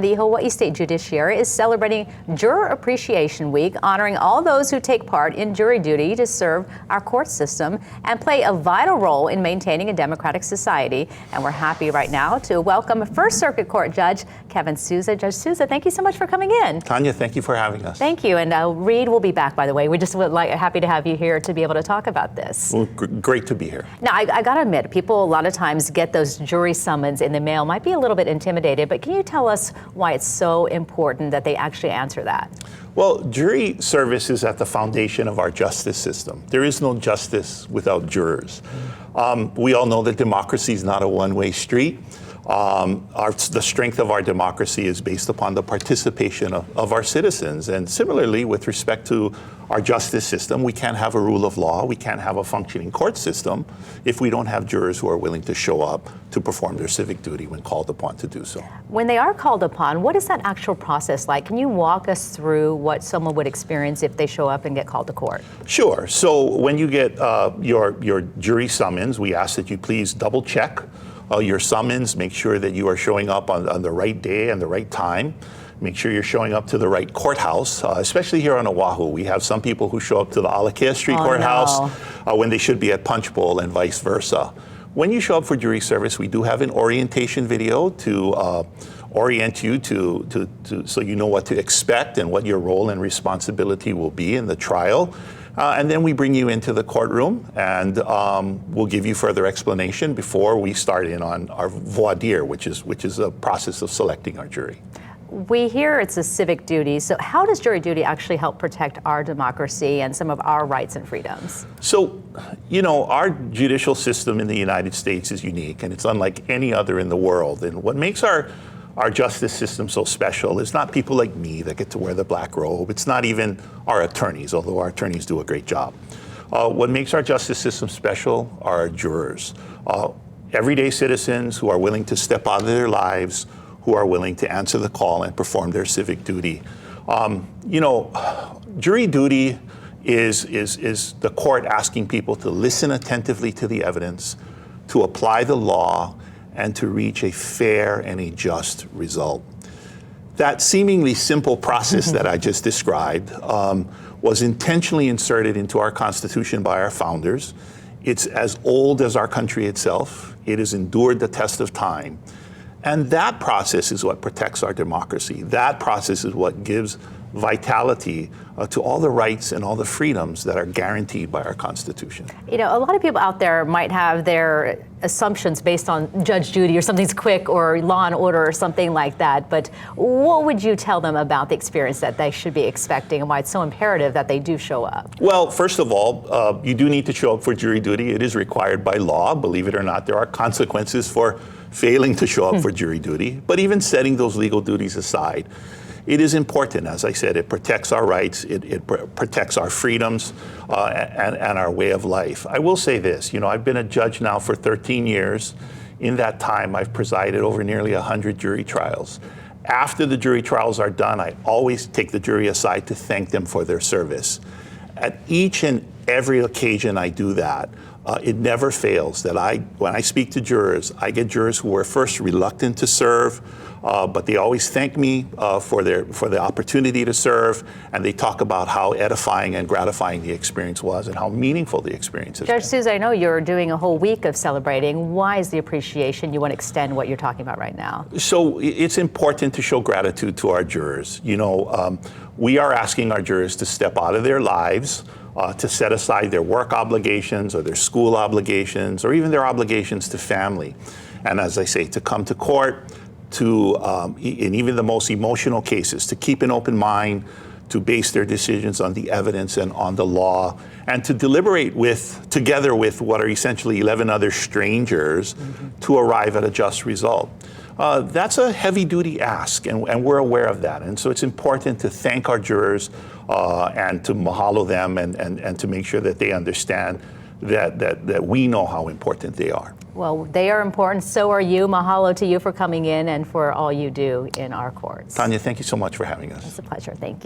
The Hawaii State Judiciary is celebrating Juror Appreciation Week, honoring all those who take part in jury duty to serve our court system and play a vital role in maintaining a democratic society. And we're happy right now to welcome First Circuit Court Judge Kevin Souza. Judge Souza, thank you so much for coming in. Tanya, thank you for having us. Thank you. And Reed will be back, by the way. We're just happy to have you here to be able to talk about this. Well, great to be here. Now, I got to admit, people a lot of times get those jury summons in the mail, might be a little bit intimidated, but can you tell us why it's so important that they actually answer that? Well, jury service is at the foundation of our justice system. There is no justice without jurors. We all know that democracy is not a one-way street. The strength of our democracy is based upon the participation of our citizens. And similarly, with respect to our justice system, we can't have a rule of law, we can't have a functioning court system if we don't have jurors who are willing to show up to perform their civic duty when called upon to do so. When they are called upon, what is that actual process like? Can you walk us through what someone would experience if they show up and get called to court? Sure. So when you get your jury summons, we ask that you please double check your summons, make sure that you are showing up on the right day and the right time. Make sure you're showing up to the right courthouse, especially here on Oahu. We have some people who show up to the Alakea Street courthouse when they should be at Punch Bowl and vice versa. When you show up for jury service, we do have an orientation video to orient you so you know what to expect and what your role and responsibility will be in the trial. And then we bring you into the courtroom and we'll give you further explanation before we start in on our voir dire, which is a process of selecting our jury. We hear it's a civic duty, so how does jury duty actually help protect our democracy and some of our rights and freedoms? So, you know, our judicial system in the United States is unique and it's unlike any other in the world. And what makes our justice system so special is not people like me that get to wear the black robe. It's not even our attorneys, although our attorneys do a great job. What makes our justice system special are our jurors. Everyday citizens who are willing to step out of their lives, who are willing to answer the call and perform their civic duty. You know, jury duty is the court asking people to listen attentively to the evidence, to apply the law, and to reach a fair and a just result. That seemingly simple process that I just described was intentionally inserted into our Constitution by our founders. It's as old as our country itself. It has endured the test of time. And that process is what protects our democracy. That process is what gives vitality to all the rights and all the freedoms that are guaranteed by our Constitution. You know, a lot of people out there might have their assumptions based on Judge Judy or something's quick or Law and Order or something like that. But what would you tell them about the experience that they should be expecting and why it's so imperative that they do show up? Well, first of all, you do need to show up for jury duty. It is required by law. Believe it or not, there are consequences for failing to show up for jury duty. But even setting those legal duties aside, it is important. As I said, it protects our rights, it protects our freedoms and our way of life. I will say this, you know, I've been a judge now for 13 years. In that time, I've presided over nearly 100 jury trials. After the jury trials are done, I always take the jury aside to thank them for their service. At each and every occasion I do that, it never fails that when I speak to jurors, I get jurors who were first reluctant to serve, but they always thank me for the opportunity to serve, and they talk about how edifying and gratifying the experience was and how meaningful the experience has been. Judge Souza, I know you're doing a whole week of celebrating. Why is the appreciation you want to extend what you're talking about right now? So it's important to show gratitude to our jurors. You know, we are asking our jurors to step out of their lives, to set aside their work obligations or their school obligations or even their obligations to family. And as I say, to come to court, to, in even the most emotional cases, to keep an open mind, to base their decisions on the evidence and on the law, and to deliberate together with what are essentially 11 other strangers to arrive at a just result. That's a heavy-duty ask, and we're aware of that. And so it's important to thank our jurors and to mahalo them and to make sure that they understand that we know how important they are. Well, they are important. So are you. Mahalo to you for coming in and for all you do in our courts. Tanya, thank you so much for having us. It's a pleasure. Thank you.